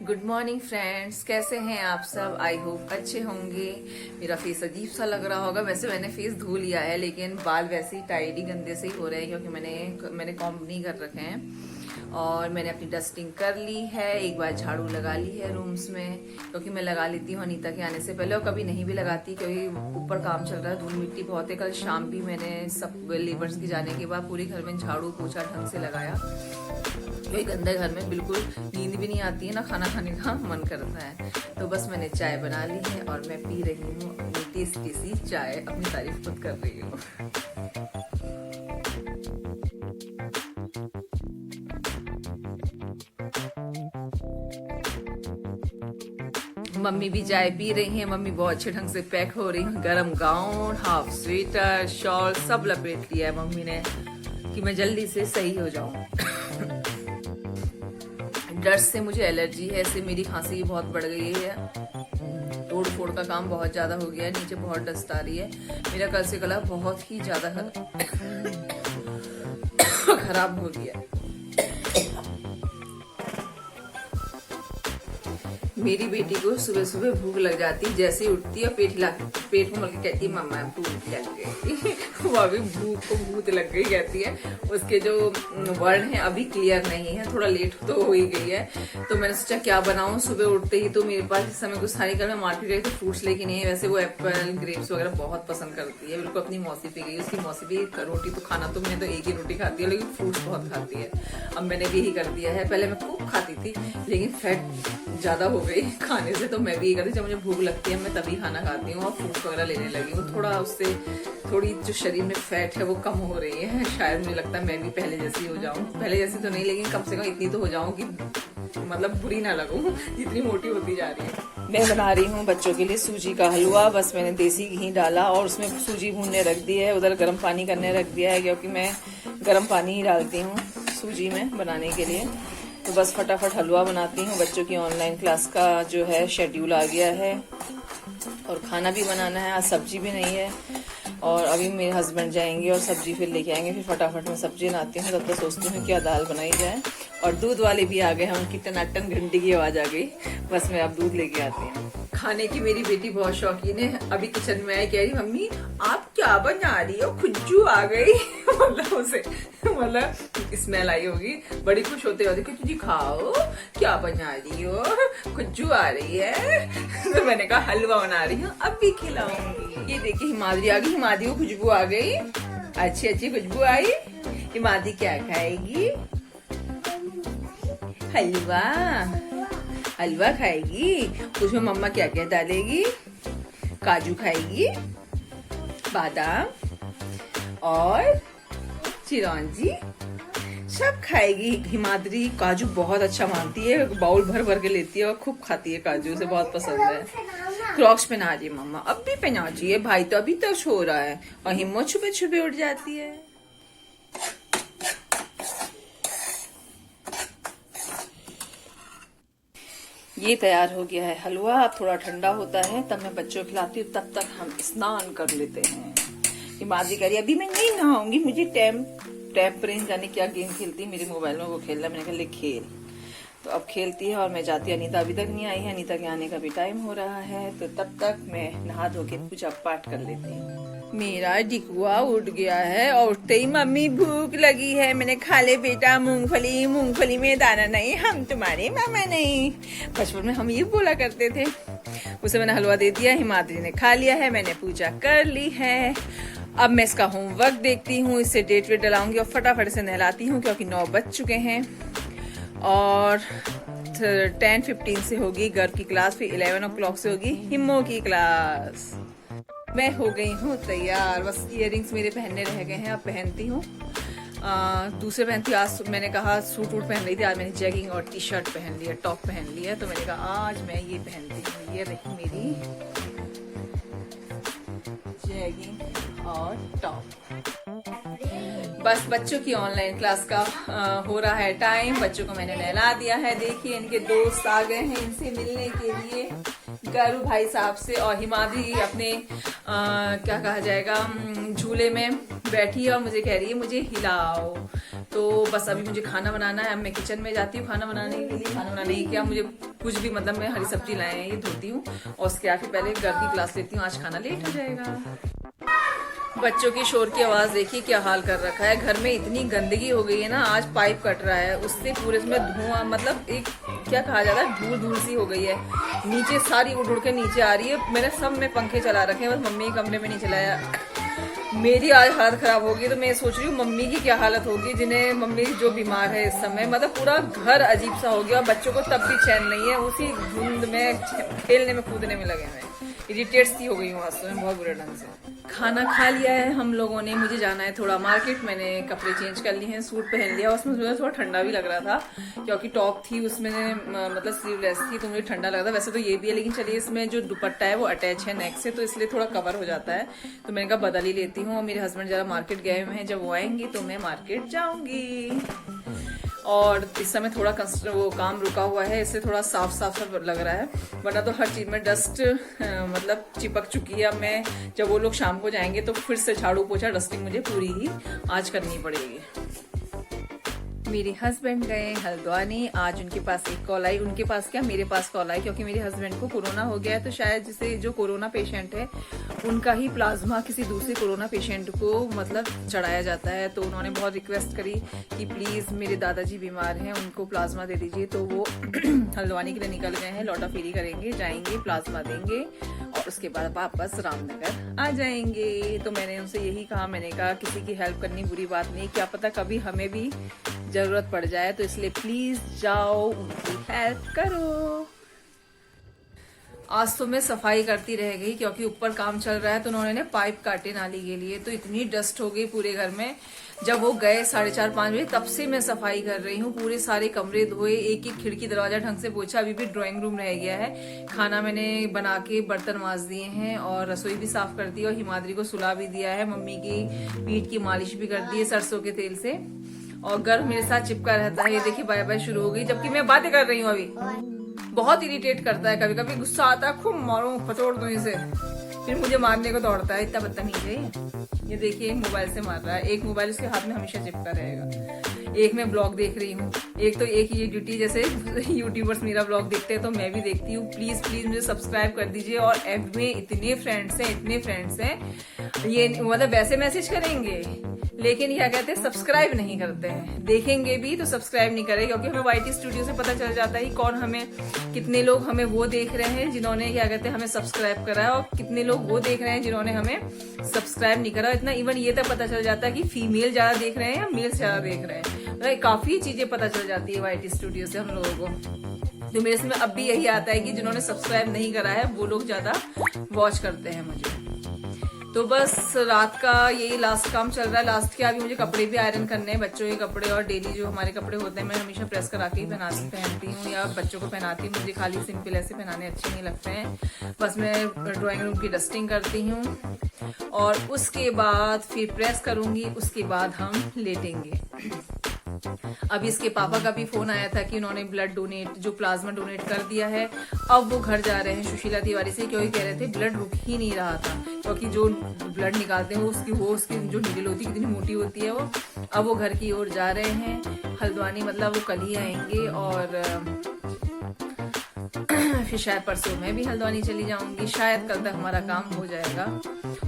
Good morning friends, कैसे हैं आप सब। आई होप अच्छे होंगे। मेरा फेस अजीब सा लग रहा होगा। वैसे मैंने फेस धो लिया है, लेकिन बाल वैसे ही टाइडी गंदे से ही हो रहे हैं क्योंकि मैंने कॉम्ब नहीं कर रखे हैं। और मैंने अपनी डस्टिंग कर ली है, एक बार झाड़ू लगा ली है रूम्स में, क्योंकि मैं लगा लेती हूँ अनीता के आने से पहले, और कभी नहीं भी लगाती क्योंकि ऊपर काम चल रहा है, धूल मिट्टी बहुत है। कल शाम भी मैंने सब लेबर्स के जाने के बाद पूरे घर में झाड़ू पोछा ढंग से लगाया, क्योंकि गंदे घर में बिल्कुल नींद भी नहीं आती है, ना खाना खाने का मन करता है। तो बस मैंने चाय बना ली है और मैं पी रही हूँ अपनी टेस्टी सी चाय। अपनी तारीफ खुद कर रही हूँ। मम्मी भी चाय पी रही हैं। मम्मी बहुत अच्छे ढंग से पैक हो रही है, गरम गाउन, हाफ स्वेटर, शॉल सब लपेट लिया है मम्मी ने कि मैं जल्दी से सही हो जाऊं। डस्ट से मुझे एलर्जी है, इससे मेरी खांसी बहुत बढ़ गई है। तोड़ फोड़ का काम बहुत ज्यादा हो गया है, नीचे बहुत डस्ट आ रही है। मेरा कल से गला बहुत ही ज्यादा खराब हो गया। मेरी बेटी को सुबह सुबह भूख लग जाती, जैसे ही उठती है पेट में मल के कहती है मम्मा भूख लग गई। वो अभी भूख लग गई कहती है। उसके जो वर्ण है अभी क्लियर नहीं है, थोड़ा लेट तो हो ही गई है। तो मैंने सोचा क्या बनाऊं। सुबह उठते ही तो मेरे पास इस समय कुछ खाने का, मैं मार्केट गई तो फ्रूट्स लेके नहीं है। वैसे वो एप्पल ग्रेप्स वगैरह बहुत पसंद करती है, बिल्कुल अपनी मौसी पे गई। उसकी मौसी भी रोटी तो खाना तो मैंने तो एक ही रोटी खाती है, लेकिन फ्रूट्स बहुत खाती है। अब मैंने भी यही कर दिया है। पहले मैं खूब खाती थी, लेकिन फैट ज्यादा हो गई खाने से, तो मैं भी ये करती हूँ। जब मुझे भूख लगती है मैं तभी खाना खाती हूँ और फ्रूट्स वगैरह लेने लगी हूँ। थोड़ा उससे थोड़ी जो शरीर में फैट है वो कम हो रही है। शायद मुझे लगता है मैं भी पहले जैसी हो जाऊं। पहले जैसी तो नहीं, लेकिन कम से कम इतनी तो हो जाऊं कि मतलब बुरी ना लगूं, जितनी मोटी होती जा रही है। मैं बना रही हूँ बच्चों के लिए सूजी का हलवा। बस मैंने देसी घी डाला और उसमें सूजी भूनने रख दी है। उधर गर्म पानी करने रख दिया है, क्योंकि मैं गर्म पानी ही डालती हूँ सूजी में बनाने के लिए। तो बस फटाफट हलवा बनाती हूँ। बच्चों की ऑनलाइन क्लास का जो है शेड्यूल आ गया है और खाना भी बनाना है। आज सब्जी भी नहीं है और अभी मेरे हस्बैंड जाएंगे और सब्जी फिर लेके आएंगे। फिर फटाफट मैं सब्जी बनाती हूँ। तब तक सोचती हूँ क्या दाल बनाई जाए। और दूध वाले भी आ गए हैं, उनकी टनाटन घंटी की आवाज आ गई। बस मैं अब दूध लेके आती हूँ। खाने की मेरी बेटी बहुत शौकीन है। अभी किचन में आई, कह रही मम्मी आप क्या बना रही हो, खुज्जू आ गई। मतलब उसे स्मेल आई होगी, बड़ी खुश होते होते कि जी खाओ क्या बना रही हो, खुज्जू आ रही है। तो मैंने कहा हलवा बना रही हूँ, अब भी खिलाऊंगी। ये देखिए हिमाद्री आ गई। हिमाद्री को खुशबू आ गई, अच्छी अच्छी खुशबू आई। हिमाद्री क्या खाएगी, हलवा। हलवा खाएगी। उसमें मम्मा क्या क्या डालेगी, काजू खाएगी, बादाम और चिरौंजी सब खाएगी। हिमाद्री काजू बहुत अच्छा मानती है, बाउल भर भर के लेती है और खूब खाती है काजू, उसे बहुत पसंद है। क्रॉक्स पहना रही है मम्मा, अब भी पहना चाहिए, भाई तो अभी तक सो रहा है। और हिम्मत छुपे छुपे उठ जाती है। ये तैयार हो गया है हलवा। अब थोड़ा ठंडा होता है तब मैं बच्चों को खिलाती हूँ, तब तक हम स्नान कर लेते हैं। हिमाद्री कह रही अभी मैं नहीं नहाऊंगी, मुझे टैप प्रिंस जाने क्या गेम खेलती है मेरे मोबाइल में, वो खेलना। मैंने कहा ले खेल। तो अब खेलती है और मैं जाती हूँ। अनीता अभी तक नहीं आई है, अनीता के आने का भी टाइम हो रहा है। तो तब तक मैं नहा धो के पूजा पाठ कर लेती हूँ। मेरा डिकुआ उठ गया है और उठते ही मम्मी भूख लगी है, मैंने खा ले बेटा मूंगफली, मूंगफली में दाना नहीं, हम तुम्हारे मामा नहीं। बचपन में हम ये बोला करते थे। उसे मैंने हलवा दे दिया, हिमाद्री ने खा लिया है, मैंने पूजा कर ली है। अब मैं इसका होमवर्क देखती हूँ, इससे डेट वेट डलाऊंगी और फटाफट से नहलाती हूँ, क्योंकि 9 बज चुके हैं। और 10:15 से होगी घर की क्लास, फिर 11 o'clock से होगी हिम्मो की क्लास। मैं हो गई हूँ तैयार, बस इयररिंग्स मेरे पहनने रह गए हैं, अब पहनती हूँ। दूसरे पहनती हूँ। आज मैंने कहा सूट वूट पहन रही थी, आज मैंने जैगिंग और टी शर्ट पहन लिया, टॉप पहन लिया। तो मैंने कहा आज मैं ये पहनती हूँ। ये रही मेरी जैगिंग और टॉप। बस बच्चों की ऑनलाइन क्लास का हो रहा है टाइम। बच्चों को मैंने नहला दिया है। देखिए इनके दोस्त आ गए हैं इनसे मिलने के लिए, गारू भाई साहब से। और हिमाद्री अपने क्या कहा जाएगा झूले में बैठी है और मुझे कह रही है मुझे हिलाओ। तो बस अभी मुझे खाना बनाना है। अब मैं किचन में जाती हूँ खाना बनाने के लिए। खाना बनाने की क्या, मुझे कुछ भी मतलब मैं हरी सब्जी लाए हैं ये धोती हूँ और उसके आगे पहले घर की क्लास लेती हूँ, आज खाना लेट हो जाएगा। बच्चों की शोर की आवाज देखिए क्या हाल कर रखा है। घर में इतनी गंदगी हो गई है ना, आज पाइप कट रहा है उससे पूरे इसमें धुआं, मतलब एक क्या कहा जाता है, धूल धूल सी हो गई है। नीचे सारी उड़ उड़ के नीचे आ रही है। मैंने सब में पंखे चला रखे हैं, बस मम्मी के कमरे में नहीं चलाया। मेरी आज हालत खराब होगी तो मैं सोच रही हूँ मम्मी की क्या हालत होगी, जिन्हें मम्मी जो बीमार है इस समय। मतलब पूरा घर अजीब सा हो गया और बच्चों को तब भी चैन नहीं है, उसी धुंध में खेलने में कूदने में लगे हुए। इरिटेट सी हो गई हूँ आज तो मैं बहुत बुरे ढंग से। खाना खा लिया है हम लोगों ने, मुझे जाना है थोड़ा मार्केट। मैंने कपड़े चेंज कर लिए हैं, सूट पहन लिया, उसमें मुझे थोड़ा ठंडा भी लग रहा था क्योंकि टॉप थी उसमें मतलब स्लीवलेस थी तो मुझे ठंडा लग रहा था। वैसे तो ये भी है लेकिन चलिए इसमें जो दुपट्टा है वो अटैच है नेक से तो इसलिए थोड़ा कवर हो जाता है, तो मैंने कहा बदल ही लेती हूँ। और मेरे हस्बैंड जरा मार्केट गए हुए हैं, जब वो आएंगे तो मैं मार्केट जाऊंगी। और इस समय थोड़ा वो काम रुका हुआ है, इससे थोड़ा साफ साफ सा लग रहा है, वरना तो हर चीज में डस्ट मतलब चिपक चुकी है। अब मैं जब वो लोग शाम को जाएंगे तो फिर से झाड़ू पोछा डस्टिंग मुझे पूरी ही आज करनी पड़ेगी। मेरे हस्बैंड गए हल्द्वानी, आज उनके पास एक कॉल आई, उनके पास क्या मेरे पास कॉल आई, क्योंकि मेरे हस्बैंड को कोरोना हो गया है तो शायद जिसे जो कोरोना पेशेंट है उनका ही प्लाज्मा किसी दूसरे कोरोना पेशेंट को मतलब चढ़ाया जाता है। तो उन्होंने बहुत रिक्वेस्ट करी कि प्लीज मेरे दादाजी बीमार हैं, उनको प्लाज्मा दे दीजिए। तो वो हल्द्वानी के लिए निकल गए हैं, लौटा फेरी करेंगे, जाएंगे प्लाज्मा देंगे और उसके बाद वापस रामनगर आ जाएंगे। तो मैंने उनसे यही कहा, मैंने कहा किसी की हेल्प करनी बुरी बात नहीं, क्या पता कभी हमें भी जरूरत पड़ जाए, तो इसलिए प्लीज जाओ उनकी हेल्प करो। आज तो मैं सफाई करती रह गई क्योंकि ऊपर काम चल रहा है तो उन्होंने पाइप काटे नाली के लिए, तो इतनी डस्ट हो गई पूरे घर में। जब वो गए 4:30-5 बजे तब से मैं सफाई कर रही हूँ, पूरे सारे कमरे धोए, एक एक खिड़की दरवाजा ढंग से पोछा, अभी भी ड्राइंग रूम रह गया है। खाना मैंने बना के बर्तन मांज दिए हैं और रसोई भी साफ कर दी और हिमाद्री को सुला भी दिया है। मम्मी की पीठ की मालिश भी कर दी है सरसों के तेल से। और गर्व मेरे साथ चिपका रहता है, ये देखिए बाय बाय शुरू हो गई जबकि मैं बातें कर रही हूँ। अभी बहुत इरिटेट करता है, कभी कभी गुस्सा आता है, खूब मारूं पचोड़ दूं इसे, फिर मुझे मारने को दौड़ता है, इतना बदतमीज है। ये देखिए मोबाइल से मार रहा है, एक मोबाइल उसके हाथ में हमेशा चिपका रहेगा। एक मैं ब्लॉग देख रही हूँ, एक तो एक ये ड्यूटी, जैसे यूट्यूबर्स मेरा ब्लॉग देखते हैं तो मैं भी देखती हूँ। प्लीज प्लीज मुझे सब्सक्राइब कर दीजिए। और एफ में इतने फ्रेंड्स हैं, ये मतलब वैसे मैसेज करेंगे लेकिन क्या कहते हैं सब्सक्राइब नहीं करते हैं, देखेंगे भी तो सब्सक्राइब नहीं करेंगे, क्योंकि हमें वाईटी स्टूडियो से पता चल जाता है कौन हमें, कितने लोग हमें वो देख रहे हैं जिन्होंने क्या कहते हैं हमें सब्सक्राइब करा है और कितने लोग वो देख रहे हैं जिन्होंने हमें सब्सक्राइब नहीं करा। इतना इवन ये तक पता चल जाता है कि फीमेल ज्यादा देख रहे हैं या मेल ज्यादा देख रहे हैं, तो काफी चीजें पता चल जाती है वाईटी स्टूडियो से हम लोगों को। तो मेरे इसमें अब भी यही आता है कि जिन्होंने सब्सक्राइब नहीं करा है वो लोग ज्यादा वॉच करते हैं मुझे। तो बस रात का यही लास्ट काम चल रहा है। लास्ट के अभी मुझे कपड़े भी आयरन करने हैं, बच्चों के कपड़े और डेली जो हमारे कपड़े होते हैं मैं हमेशा प्रेस करा के ही पहनती हूँ या बच्चों को पहनाती हूँ। मुझे खाली सिंपल ऐसे पहनाने अच्छे नहीं लगते हैं। बस मैं ड्राइंग रूम की डस्टिंग करती हूँ और उसके बाद फिर प्रेस करूंगी, उसके बाद हम लेटेंगे। अभी इसके पापा का भी फोन आया था कि उन्होंने ब्लड डोनेट, जो प्लाज्मा डोनेट कर दिया है। अब वो घर जा रहे हैं सुशीला तिवारी से, क्योंकि कह रहे थे ब्लड रुक ही नहीं रहा था, क्योंकि जो ब्लड निकालते हैं उसकी जो नीडल होती है कितनी मोटी होती है वो। अब वो घर की ओर जा रहे हैं हल्द्वानी, मतलब वो कल ही आएंगे और फिर शायद परसों मैं भी हल्द्वानी चली जाऊंगी। शायद कल तक हमारा काम हो जाएगा।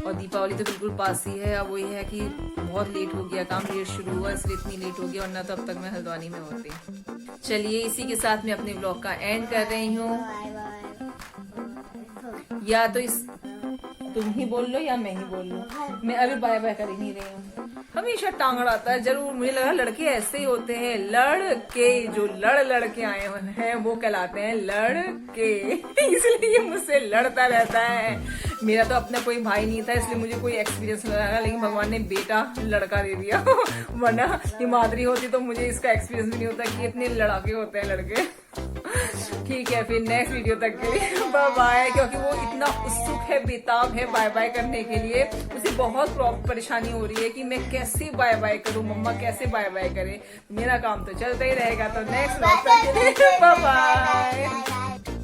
और दीपावली तो बिल्कुल पास ही है। अब वही है कि बहुत लेट हो गया, काम लेट शुरू हुआ इसलिए इतनी लेट हो गया, वरना तो अब तक मैं हल्द्वानी में होती। चलिए इसी के साथ मैं अपने ब्लॉग का एंड कर रही हूँ। या तो तुम ही बोल लो या मैं ही बोल लूं, मैं अभी बाय बाय कर ही नहीं रही हूँ। हमेशा टांग अड़ाता है जरूर, मुझे लगा लड़के ऐसे ही होते हैं, लड़के जो लड़के आए हुए हैं वो कहलाते हैं लड़के, इसलिए ये मुझसे लड़ता रहता है। मेरा तो अपना कोई भाई नहीं था इसलिए मुझे कोई एक्सपीरियंस नहीं लगा, लेकिन भगवान ने बेटा लड़का दे दिया वरना हिमाद्री होती तो मुझे इसका एक्सपीरियंस भी नहीं होता कि इतने लड़ाके होते हैं लड़के। ठीक है, फिर नेक्स्ट वीडियो तक के लिए बाय बाय। क्योंकि वो इतना उत्सुक है, बेताब है बाय बाय करने के लिए, उसे बहुत परेशानी हो रही है कि मैं कैसे बाय बाय करूं, मम्मा कैसे बाय बाय करे। मेरा काम तो चलता ही रहेगा। तो नेक्स्ट वीडियो तक के लिए बाय बाय।